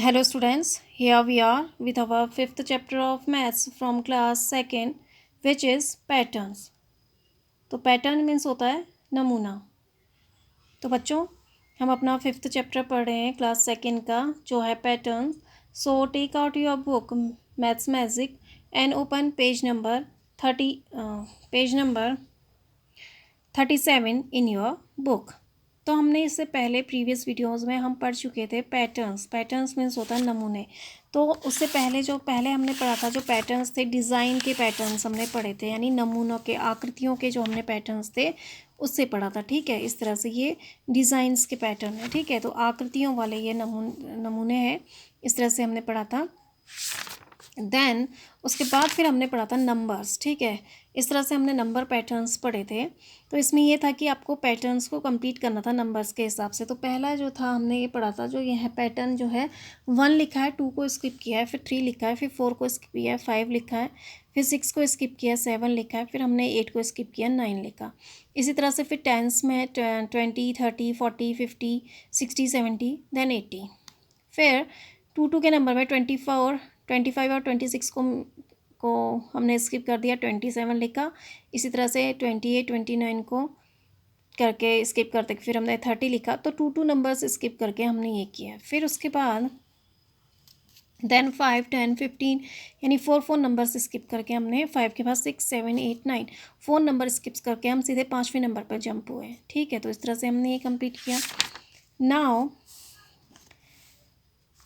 Hello students, here we are with our fifth chapter of maths from class second which is patterns. तो pattern means होता है नमूना। तो बच्चों हम अपना फिफ्थ चैप्टर पढ़ रहे हैं क्लास सेकेंड का जो है pattern. So take out your book maths magic and open page number 37 in your book. तो हमने इससे पहले प्रीवियस वीडियोस में हम पढ़ चुके थे पैटर्न्स मीन्स होता है नमूने। तो उससे पहले हमने पढ़ा था जो पैटर्न्स थे डिज़ाइन के पैटर्न्स हमने पढ़े थे, यानी नमूनों के आकृतियों के जो हमने पैटर्न्स थे उससे पढ़ा था। ठीक है, इस तरह से ये डिज़ाइंस के पैटर्न है। ठीक है, तो आकृतियों वाले ये नमूने हैं, इस तरह से हमने पढ़ा था। देन उसके बाद फिर हमने पढ़ा था नंबर्स। ठीक है, इस तरह से हमने नंबर पैटर्न्स पढ़े थे। तो इसमें ये था कि आपको पैटर्न्स को कंप्लीट करना था नंबर्स के हिसाब से। तो पहला जो था हमने ये पढ़ा था, जो ये है पैटर्न जो है 1 लिखा है, 2 को स्किप किया है, फिर 3 लिखा है, फिर 4 को स्किप किया है, 5 लिखा है, फिर 6 को स्किप किया, 7 लिखा है, फिर हमने 8 को स्किप किया, 9 लिखा। इसी तरह से फिर टेंस में 20 30 40 50 60 70 देन 80। फिर 2 के नंबर में 25 और 26 को हमने स्किप कर दिया, 27 लिखा। इसी तरह से 28 29 को करके स्किप करते फिर हमने 30 लिखा। तो 2 नंबर्स स्किप करके हमने ये किया। फिर उसके बाद देन 5 10 15 यानी 4 नंबर्स स्किप करके हमने 5 के बाद 6 7 8 9 4 नंबर स्किप्स करके हम सीधे 5वें नंबर पर जंप हुए। ठीक है, तो इस तरह से हमने ये कंप्लीट किया। नाउ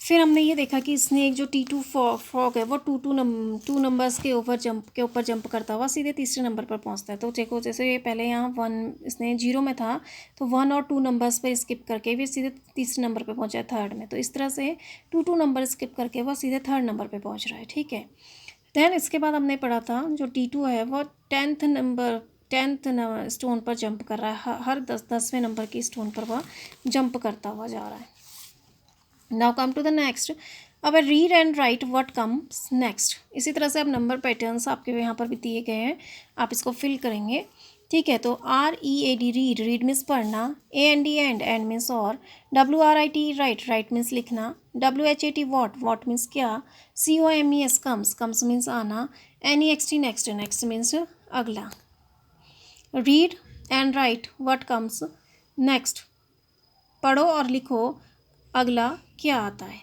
फिर हमने ये देखा कि इसने एक जो T2 फ्रॉग है वो टू नंबर्स के ऊपर जंप करता हुआ सीधे तीसरे नंबर पर पहुंचता है। तो देखो, जैसे ये पहले यहाँ 1 इसने 0 में था, तो 1 और 2 नंबर्स पर स्किप करके भी सीधे तीसरे नंबर पर पहुंचा है, थर्ड में। तो इस तरह से 2 नंबर स्किप करके वो सीधे थर्ड नंबर पर पहुँच रहा है। ठीक है, दैन इसके बाद हमने पढ़ा था जो T2 है वो 10th स्टोन पर जंप कर रहा है। हर 10वें नंबर की स्टोन पर वह जंप करता हुआ जा रहा है। Now come to the next. अब read and write what comes next. इसी तरह से अब नंबर पैटर्न्स आपके यहाँ पर भी दिए गए हैं, आप इसको फिल करेंगे। ठीक है, तो READ रीड मीन्स पढ़ना, AND एंड मीन्स और, WRIT राइट मीन्स लिखना, WHAT वॉट मीन्स क्या, COMES कम्स मीन्स आना, NEXT नेक्स्ट मीन्स अगला। Read and write what comes next, पढ़ो और लिखो अगला क्या आता है।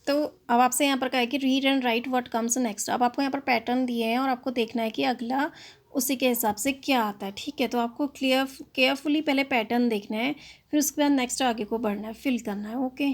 तो अब आपसे यहाँ पर कहा है कि read and write what comes next. अब आपको यहाँ पर पैटर्न दिए हैं और आपको देखना है कि अगला उसी के हिसाब से क्या आता है। ठीक है, तो आपको केयरफुली पहले पैटर्न देखना है, फिर उसके बाद नेक्स्ट आगे को बढ़ना है, फिल करना है। ओके,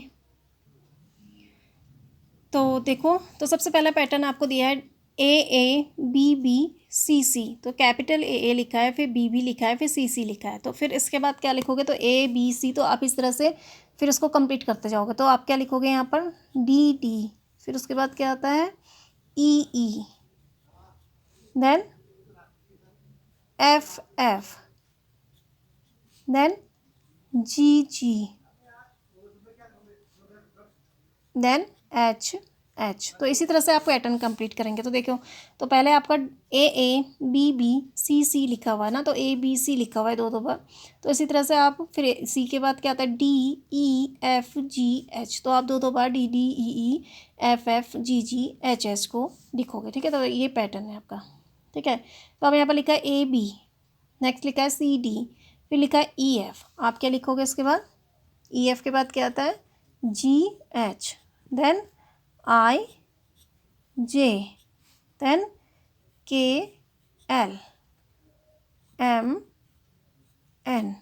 तो देखो, तो सबसे पहला पैटर्न आपको दिया है AABBCC। तो कैपिटल AA लिखा है, फिर BB लिखा है, फिर CC लिखा है। तो फिर इसके बाद क्या लिखोगे, तो ABC। तो आप इस तरह से फिर उसको कंप्लीट करते जाओगे। तो आप क्या लिखोगे यहाँ पर DD, फिर उसके बाद क्या आता है EE, then FF, then GG, then H। तो इसी तरह से आप पैटर्न कंप्लीट करेंगे। तो देखो, तो पहले आपका AABBCC लिखा हुआ है ना, तो ABC लिखा हुआ है दो बार। तो इसी तरह से आप फिर C के बाद क्या आता है DEFGH। तो आप दो बार DDEEFFGGHH को लिखोगे। ठीक है, तो ये पैटर्न है आपका। ठीक है, तो अब यहाँ पर लिखा है AB, नेक्स्ट लिखा है CD, फिर लिखा है EF। आप क्या लिखोगे इसके बाद, EF के बाद क्या आता है GH, then I J, then K L M N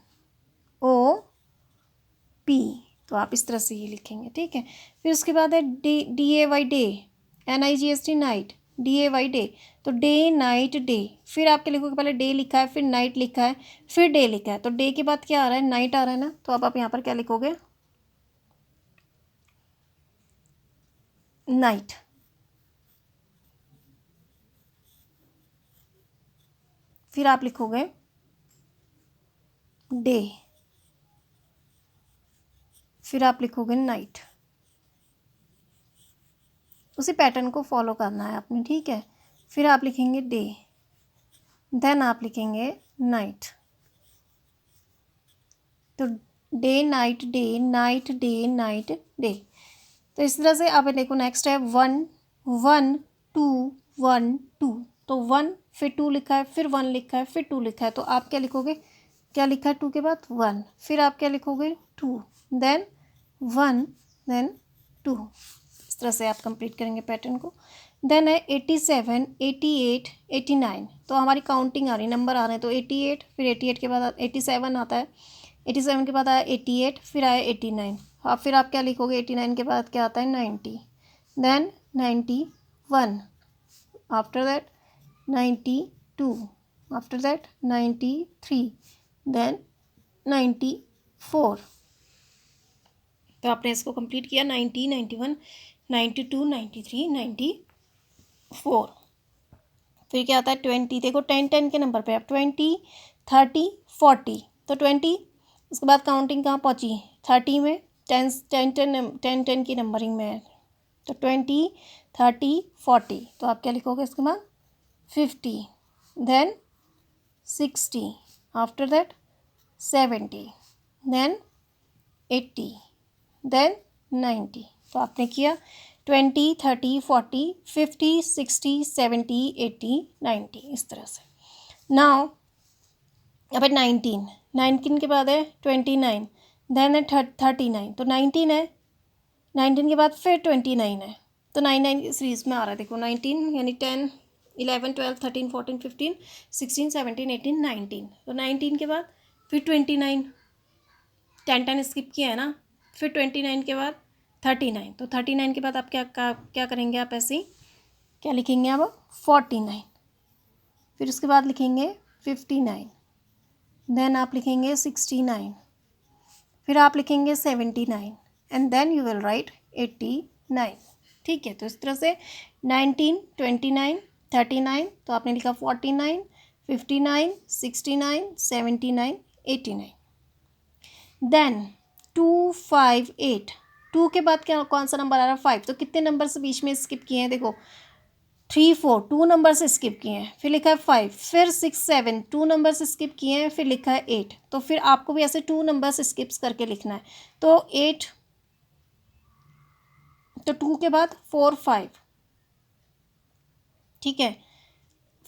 O P। तो आप इस तरह से ये लिखेंगे। ठीक है, फिर उसके बाद है DAY day, NIGST night, DAY day. तो डे नाइट डे, फिर आपके लिखोगे पहले डे लिखा है, फिर नाइट लिखा है, फिर डे लिखा है। तो डे के बाद क्या आ रहा है, नाइट आ रहा है ना। तो अब आप यहाँ पर क्या लिखोगे, नाइट। फिर आप लिखोगे डे, फिर आप लिखोगे नाइट। उसी पैटर्न को फॉलो करना है आपने। ठीक है, फिर आप लिखेंगे डे, देन आप लिखेंगे नाइट। तो day night day, night day, night day. तो इस तरह से अब देखो नेक्स्ट है 1 1 2 1 2, तो 1 फिर 2 लिखा है, फिर 1 लिखा है, फिर 2 लिखा है, तो आप क्या लिखोगे, क्या लिखा है 2 के बाद 1, फिर आप क्या लिखोगे 2, देन 1, देन 2। इस तरह से आप कंप्लीट करेंगे पैटर्न को। देन है 87 88 89, तो हमारी काउंटिंग आ रही, नंबर आ रहे हैं, तो 88, फिर 88 के बाद 87 आता है, 87 के बाद आया 88, फिर आया 89, अब फिर आप क्या लिखोगे, 89 के बाद क्या आता है 90, then 91, after that 92, after that 93, then 94। तो आपने इसको कंप्लीट किया 90 91 92 93 94। फिर क्या आता है 20, देखो 10 10 के नंबर पे, अब 20 30 40, तो 20, उसके बाद काउंटिंग कहाँ पहुँची 30 में, 10 10 10 10 10 की नंबरिंग में है, तो 20 30 40, तो आप क्या लिखोगे इसके बाद 50, then 60, after that 70, then 80, then 90। तो आपने किया 20 30 40 50 60 70 80 90, इस तरह से। नाउ अब 19 के बाद है 29, देन है 39, तो 19 है, 19 के बाद फिर 29 है, तो 99 की सीरीज में आ रहा है, देखो 19 यानी 10 11 12 13 14 15 16 17 18 19, तो 19 के बाद फिर 29, 10 10 स्किप किया है ना, फिर 29 के बाद 39, तो 39 के बाद आप क्या करेंगे, आप ऐसे ही क्या लिखेंगे अब 49, फिर उसके बाद लिखेंगे 59, देन आप लिखेंगे 69, फिर आप लिखेंगे 79, and then you will write 89। ठीक है, तो इस तरह से 19 29 39, तो आपने लिखा 49 59 69 79 89। देन 258, 2 के बाद क्या कौन सा नंबर आ रहा है 5, तो कितने नंबर से बीच में स्किप किए हैं, देखो 3 4 2 नंबर से स्किप किए हैं, फिर लिखा है 5, फिर 6 7 2 नंबर से स्किप किए हैं, फिर लिखा है 8, तो फिर आपको भी ऐसे 2 नंबर से स्किप्स करके लिखना है, तो 8, तो 2 के बाद 4 5, ठीक है,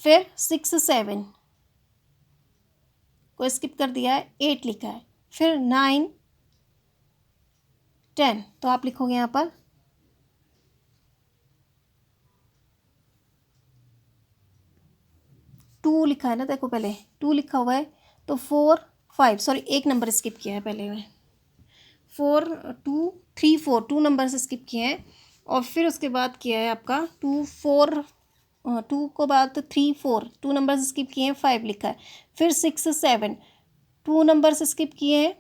फिर 6 7 को स्किप कर दिया है, 8 लिखा है, फिर 9 10, तो आप लिखोगे यहाँ पर 2 लिखा है ना, देखो पहले 2 लिखा हुआ है, तो 4 5, सॉरी एक नंबर स्किप किया है पहले में, 4 2 3 4 2 नंबर से स्किप किए हैं, और फिर उसके बाद किया है आपका 2 4 2 को बाद 3 4 2 नंबर से स्किप किए हैं, 5 लिखा है, फिर 6 7 2 नंबर से स्किप किए हैं,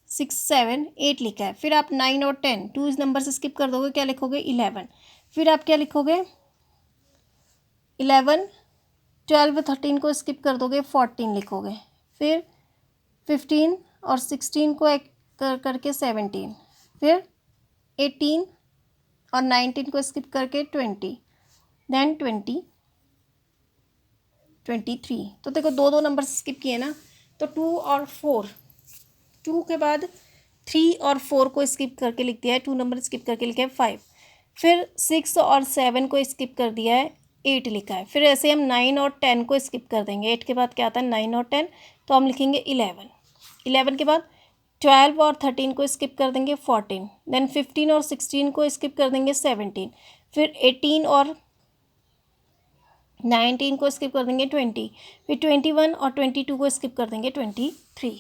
6 7 8 लिखा है, फिर आप 9 और 10 2 इस नंबर से स्किप कर दोगे, क्या लिखोगे 11, फिर आप क्या लिखोगे 11 12 13 को स्किप कर दोगे, 14 लिखोगे, फिर 15 और 16 को एक करके 17, फिर 18 और 19 को स्किप करके 20, देन 20 23, तो देखो 2 2 नंबर स्किप किए ना, तो 2 और 4, 2 के बाद 3 और 4 को स्किप करके लिख दिया है, 2 नंबर स्किप करके लिखा है 5, फिर 6 और 7 को स्किप कर दिया है, 8 लिखा है, फिर ऐसे हम 9 और 10 को स्किप कर देंगे, 8 के बाद क्या आता है 9 और 10, तो हम लिखेंगे 11, 11 के बाद 12 और 13 को स्किप कर देंगे 14, देन 15 और 16 को स्किप कर देंगे 17, फिर 18 और 19 को स्किप कर देंगे 20, फिर 21 और 22 को स्किप कर देंगे 23।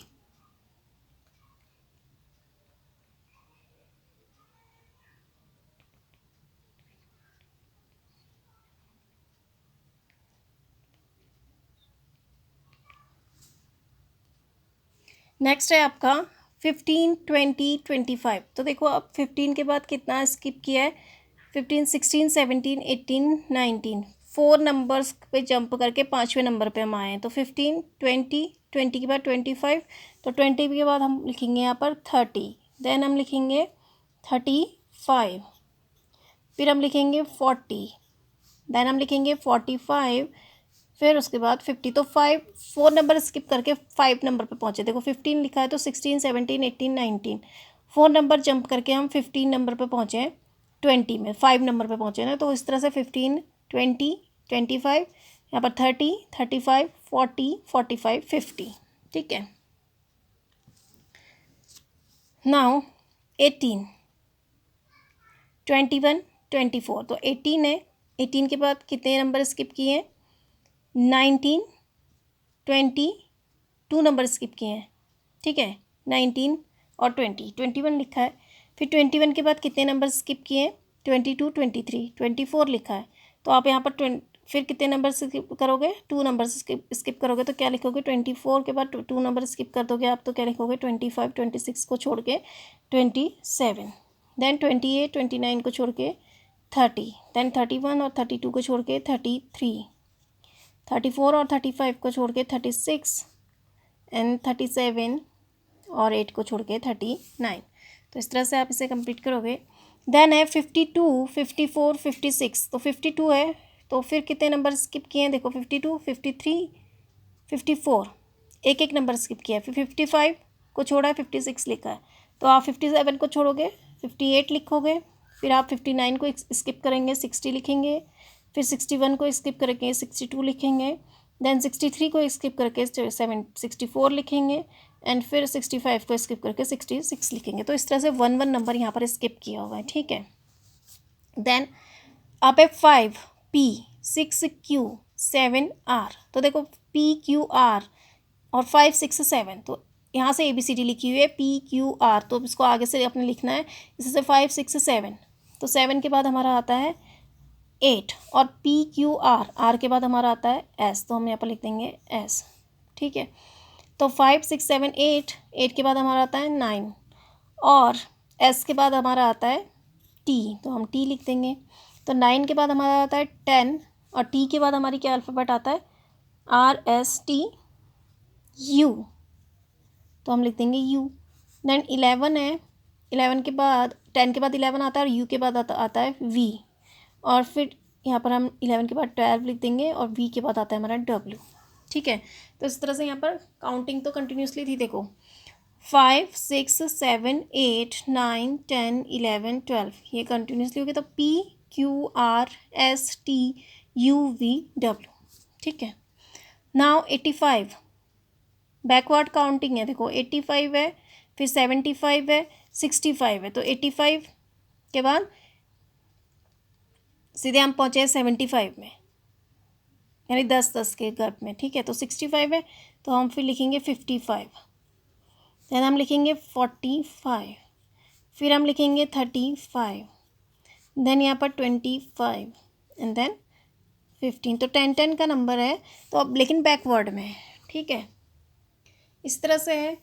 नेक्स्ट है आपका 15 20 25, तो देखो अब 15 के बाद कितना स्किप किया है, 15 16 17 18 19, 4 नंबर्स पे जंप करके 5वें नंबर पे हम आए हैं, तो 15 20 20 के बाद 25, तो 20 के बाद हम लिखेंगे यहाँ पर 30, देन हम लिखेंगे 35, फिर हम लिखेंगे 40, देन हम लिखेंगे 45, फिर उसके बाद 50, तो 4 नंबर स्किप करके 5 नंबर पे पहुँचे, देखो 15 लिखा है तो 16 17 18 19, 4 नंबर जंप करके हम 15 नंबर पे पहुँचे हैं, 20 में 5 नंबर पे पहुँचे ना, तो इस तरह से 15, 20, 25, यहाँ पर 30, 35, 40, 45, 50। ठीक है। नाउ 18, 21, 24, तो 18 है। 18 के बाद कितने नंबर स्किप किए हैं? 19, 20, 2 नंबर स्किप किए हैं। ठीक है, 19 और 20, 21 लिखा है। फिर 21 के बाद कितने नंबर स्किप किए हैं? 22, 23, 24 लिखा है। तो आप यहाँ पर फिर कितने नंबर स्किप करोगे? 2 नंबर स्किप करोगे, तो क्या लिखोगे? 24 के बाद 2 नंबर स्किप कर दोगे आप, तो क्या लिखोगे? 25, 26 को छोड़ के 27, देन 28, 29 को छोड़ के 30, देन 31 और 32 को छोड़ के 33, 34 और 35 को छोड़ के 36 एंड 37 और 8 को छोड़ के 39। तो इस तरह से आप इसे कंप्लीट करोगे। देन है 52, 54, 56, तो 52 है, तो फिर कितने नंबर स्किप किए हैं? देखो 52, 53, 54, एक एक नंबर स्किप किया है। फिर 55 को छोड़ा है, 56 लिखा है, तो आप 57 को छोड़ोगे, 58 लिखोगे। फिर आप 59 को स्किप करेंगे, 60 लिखेंगे। फिर 61 को स्किप करके 62 लिखेंगे। देन 63 को स्किप करके 64 लिखेंगे। एंड फिर 65 को स्किप करके 66 लिखेंगे। तो इस तरह से 1 नंबर यहाँ पर स्किप किया हुआ है। ठीक है। देन आप है 5 P, 6 Q, 7 R, तो देखो P Q R और 5, 6, 7, तो यहाँ से ABCD लिखी हुई है P Q R, तो इसको आगे से अपने लिखना है इसी से 5, 6, 7, तो 7 के बाद हमारा आता है 8 और P Q R, R के बाद हमारा आता है S, तो हम यहाँ पर लिख देंगे S। ठीक है, तो 5, 6, 7, 8, 8 के बाद हमारा आता है 9 और S के बाद हमारा आता है T, तो हम T लिख देंगे। तो 9 के बाद हमारा आता है 10 और T के बाद हमारी क्या अल्फ़ाबेट आता है? R S T U, तो हम लिख देंगे U। देन 11 है, 11 के बाद 10 के बाद 11 आता है और U के बाद आता है V, और फिर यहाँ पर हम 11 के बाद 12 लिख देंगे और V के बाद आता है हमारा W। ठीक है, तो इस तरह से यहाँ पर काउंटिंग तो कंटिन्यूसली थी। देखो 5, 6, 7, 8, 9, 10, 11, 12, ये कंटिन्यूसली हो गया। तो P Q R S T U V W। ठीक है, नाउ 85 बैकवर्ड काउंटिंग है। देखो 85 है, फिर 75 है, 65 है, तो 85 के बाद सीधे हम पहुँचे 75 में, यानी 10 के गैप में। ठीक है, तो 65 है, तो हम फिर लिखेंगे 55, देन हम लिखेंगे 45, फिर हम लिखेंगे 35, देन यहाँ पर 25 एंड देन 15। तो 10 का नंबर है, तो अब लेकिन बैकवर्ड में है। ठीक है, इस तरह से है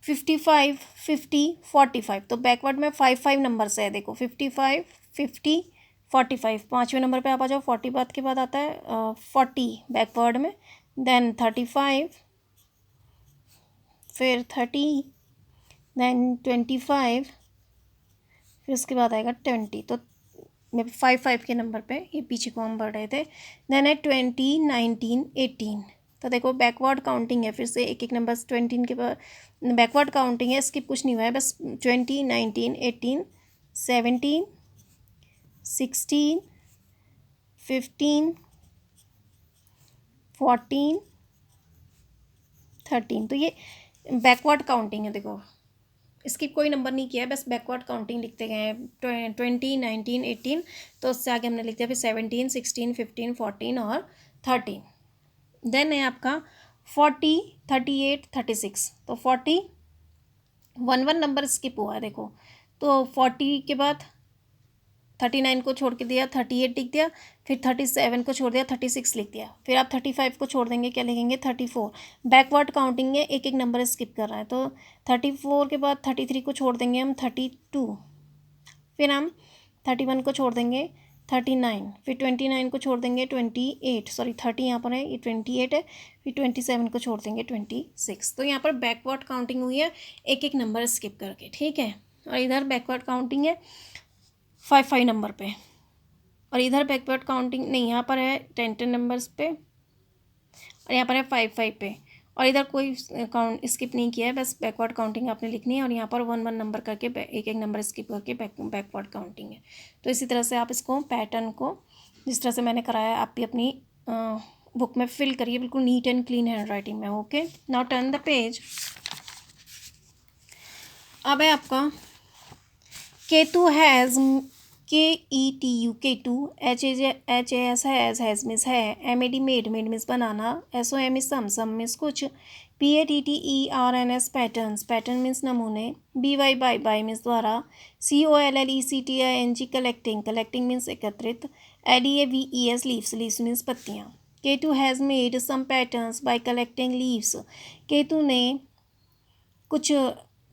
55, 50, 45, तो बैकवर्ड में 5 नंबर से है। देखो 55, 50, 45, 5वें नंबर पे आप आ जाओ। 40 बाद के बाद आता है 40 बैकवर्ड में, देन 35, फिर 30, देन 25, फिर उसके बाद आएगा 20। तो 5 के नंबर पे ये पीछे को हम बढ़ रहे थे। देन है 20, 19, 18, तो देखो बैकवर्ड काउंटिंग है। फिर से एक एक नंबर 20 के बाद बैकवर्ड काउंटिंग है, स्किप कुछ नहीं हुआ है, बस 20, 19, 18, 17, 16, 15, 14, 13, तो ये बैकवर्ड काउंटिंग है। देखो स्किप कोई नंबर नहीं किया है, बस बैकवर्ड काउंटिंग लिखते गए हैं। 20, 19, 18, तो उससे आगे हमने लिख दिया फिर 17, 16, 15, 14 और 13। देन है आपका 40, 38, 36, तो 40 1 नंबर स्किप हुआ है। देखो तो 40 के बाद 39 को छोड़ के दिया, 38 लिख दिया, फिर 37 को छोड़ दिया, 36 लिख दिया, फिर आप 35 को छोड़ देंगे, क्या लिखेंगे? 34। बैकवर्ड काउंटिंग है, एक एक नंबर स्किप कर रहा है। तो 34 के बाद 33 को छोड़ देंगे हम, 32, फिर हम 31 को छोड़ देंगे, 39, फिर 29 को छोड़ देंगे, 28, सॉरी 30 यहाँ पर है, ये 28 है, फिर 27 को छोड़ देंगे, 26। तो यहाँ पर बैकवर्ड काउंटिंग हुई है एक एक नंबर स्किप करके। ठीक है, और इधर बैकवर्ड काउंटिंग है 5 नंबर पे, और इधर बैकवर्ड काउंटिंग नहीं, यहाँ पर है 10 नंबर्स पे, और यहाँ पर है 5 पे, और इधर कोई काउंट स्किप नहीं किया है, बस बैकवर्ड काउंटिंग आपने लिखनी है और यहाँ पर 1 1 नंबर करके एक एक नंबर स्किप करके बैकवर्ड काउंटिंग है। तो इसी तरह से आप इसको पैटर्न को जिस तरह से मैंने कराया आप भी अपनी बुक में फिल करिए, बिल्कुल neat and clean hand writing में। Okay, now turn the page. अब है आपका Ketu has, KETU Ketu, HAS has मिस है, MED मेड मीन्स बनाना, SOM सम मीन्स कुछ, PATTERNS पैटर्न्स मीन्स नमूने, BY बाय मीन्स द्वारा, COLLECTING कलेक्टिंग मीन्स एकत्रित, LEAVES लीव्स मीन्स पत्तियाँ। Ketu has made some patterns by collecting leaves, Ketu ने कुछ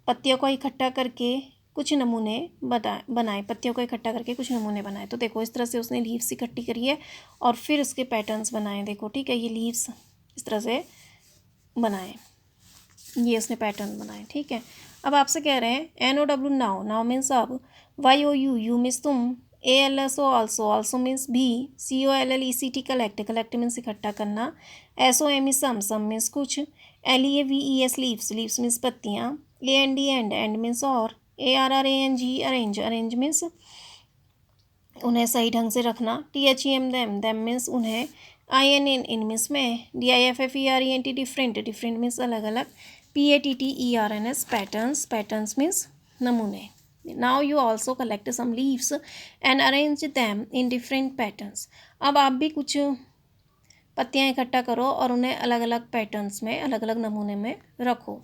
पत्तियों को इकट्ठा करके कुछ नमूने बनाए, पत्तियों को इकट्ठा करके कुछ नमूने बनाए। तो देखो इस तरह से उसने लीव्स इकट्ठी करी है और फिर उसके पैटर्न्स बनाए। देखो ठीक है, ये लीव्स इस तरह से बनाए, ये उसने पैटर्न बनाए। ठीक है, अब आपसे कह रहे हैं NOW नाउ मीन्स अब, YOU मीन्स तुम, ALSO ऑल्सो मीन्स भी, COLLECT कलेक्ट मीन्स इकट्ठा करना, SOM सम मीन्स कुछ, LEAVES लीव्स मीन्स पत्तियाँ, AND एंड मीन्स और, ARRANG अरेंज मीन्स उन्हें सही ढंग से रखना, THEM देम मीन्स उन्हें, IN मीन्स में, DIFFERENT डिफरेंट मीन्स अलग अलग, PATTERNS पैटर्न्स मीन्स नमूने। Now you also collect some leaves and arrange them in different patterns. अब आप भी कुछ पत्तियाँ इकट्ठा करो और उन्हें अलग अलग पैटर्न्स में, अलग अलग नमूने में रखो,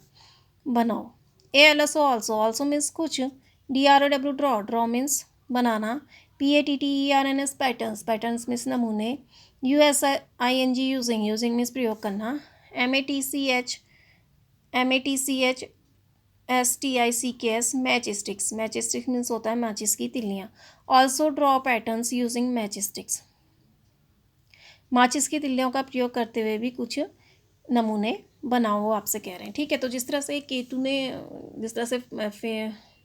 बनाओ। ALSO ऑल्सो मीन्स कुछ, DROW ड्रॉ मीन्स बनाना, PATTERNS पैटर्न्स मीन्स नमूने, USING यूजिंग मीन्स प्रयोग करना, MATCH STICKS match sticks means होता है मैचिस की तिल्लियाँ। Also draw patterns using match sticks, माचिस की तिल्लियों का प्रयोग करते हुए भी कुछ नमूने बनाओ, वो आपसे कह रहे हैं। ठीक है, तो जिस तरह से केतु ने जिस तरह से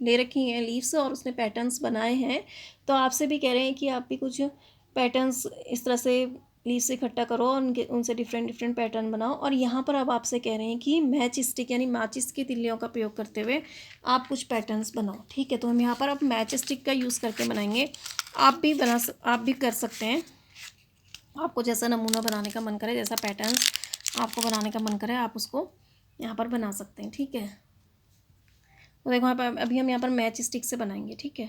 ले रखी हैं लीव्स और उसने पैटर्न्स बनाए हैं, तो आपसे भी कह रहे हैं कि आप भी कुछ पैटर्न्स इस तरह से लीव्स इकट्ठा करो और उनसे डिफरेंट पैटर्न बनाओ। और यहाँ पर अब आपसे कह रहे हैं कि मैच स्टिक यानी माचिस की तिल्लियों का प्रयोग करते हुए आप कुछ पैटर्न्स बनाओ। ठीक है, तो हम यहाँ पर अब मैच स्टिक का यूज़ करके बनाएंगे। आप भी कर सकते हैं, आपको जैसा नमूना बनाने का मन करे, जैसा पैटर्न आपको बनाने का मन करे, आप उसको यहाँ पर बना सकते हैं। ठीक है, तो देखो यहाँ पर अभी हम यहाँ पर मैच स्टिक से बनाएंगे। ठीक है,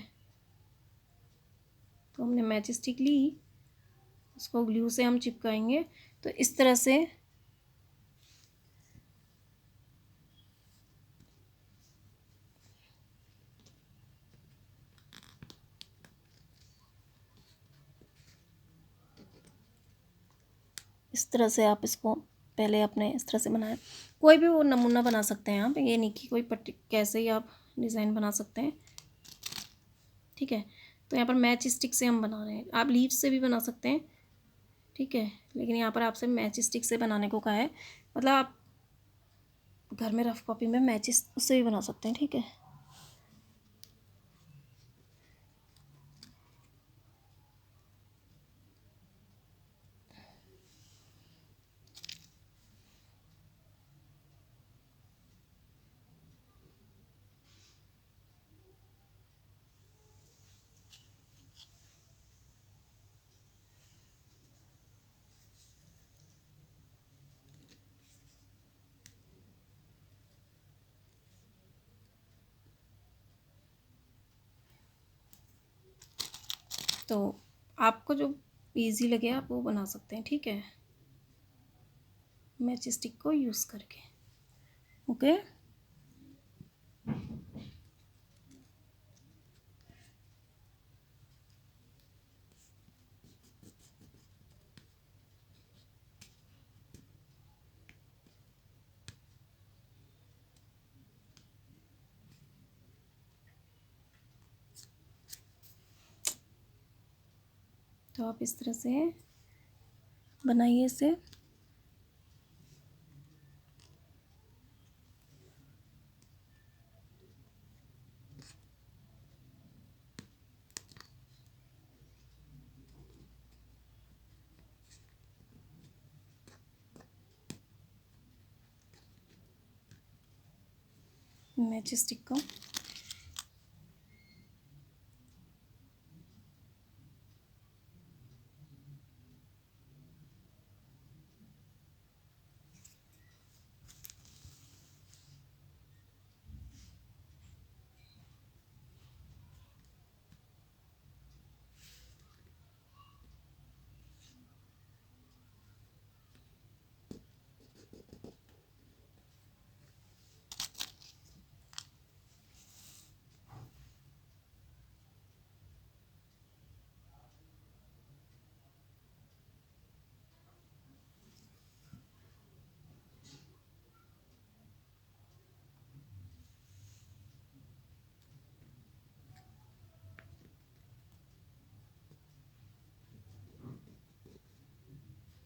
तो हमने मैच स्टिक ली, उसको ग्लू से हम चिपकाएंगे। तो इस तरह से आप इसको पहले अपने इस तरह से बनाएं। कोई भी वो नमूना बना सकते हैं आप, ये नहीं कि कोई कैसे ही आप डिज़ाइन बना सकते हैं। ठीक है, तो यहाँ पर मैच स्टिक से हम बना रहे हैं, आप लीव्स से भी बना सकते हैं। ठीक है, लेकिन यहाँ पर आपसे मैच स्टिक से बनाने को कहा है, मतलब आप घर में रफ कॉपी में मैचेस उससे भी बना सकते हैं। ठीक है, तो आपको जो इजी लगे आप वो बना सकते हैं। ठीक है, मैच स्टिक को यूज़ करके। ओके, तो आप इस तरह से बनाइए इसे। मैजिक स्टिक को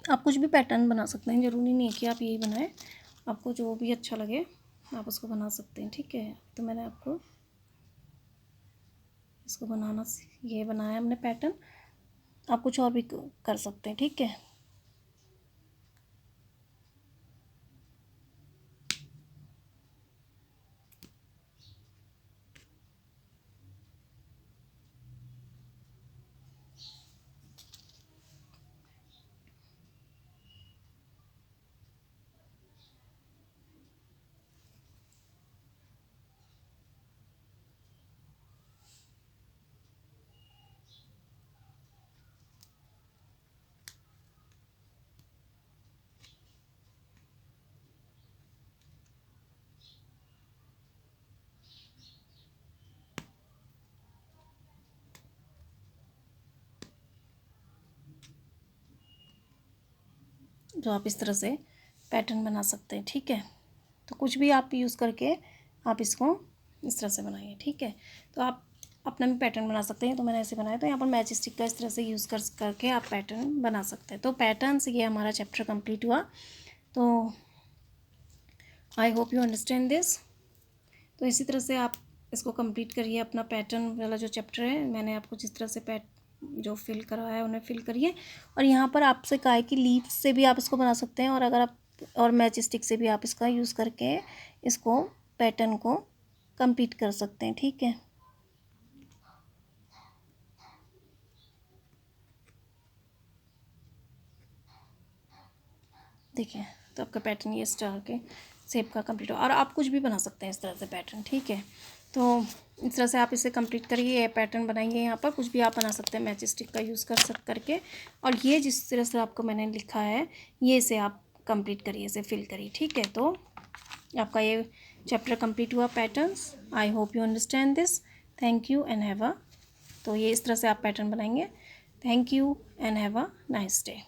आप कुछ भी पैटर्न बना सकते हैं, ज़रूरी नहीं है कि आप यही बनाएं, आपको जो भी अच्छा लगे आप उसको बना सकते हैं। ठीक है, तो मैंने आपको इसको बनाना, ये बनाया हमने पैटर्न, आप कुछ और भी कर सकते हैं। ठीक है, जो आप इस तरह से पैटर्न बना सकते हैं। ठीक है, तो कुछ भी आप यूज़ करके आप इसको इस तरह से बनाइए। ठीक है, तो आप अपना भी पैटर्न बना सकते हैं। तो मैंने ऐसे बनाया, तो यहाँ पर मैजिक स्टिक का इस तरह से यूज़ करके आप पैटर्न बना सकते हैं। तो पैटर्न से ये हमारा चैप्टर कंप्लीट हुआ। तो I hope you understand this. तो इसी तरह से आप इसको कंप्लीट करिए, अपना पैटर्न वाला जो चैप्टर है मैंने आपको जिस तरह से जो फिल करवाया है उन्हें फिल करिए। और यहाँ पर आपसे गाय की लीफ से भी आप इसको बना सकते हैं, और अगर आप और मैच स्टिक से भी आप इसका यूज़ करके इसको पैटर्न को कंप्लीट कर सकते हैं। ठीक है, देखिए तो आपका पैटर्न ये स्टार के शेप का कंप्लीट हो, और आप कुछ भी बना सकते हैं इस तरह से पैटर्न। ठीक है, तो इस तरह से आप इसे कंप्लीट करिए, ये पैटर्न बनाइए। यहाँ पर कुछ भी आप बना सकते हैं मैच स्टिक का यूज़ करके, और ये जिस तरह से आपको मैंने लिखा है ये इसे आप कंप्लीट करिए, इसे फिल करिए। ठीक है, तो आपका ये चैप्टर कंप्लीट हुआ patterns. I hope you understand this. Thank you and have a, तो ये इस तरह से आप पैटर्न बनाएंगे। Thank you and have a nice day.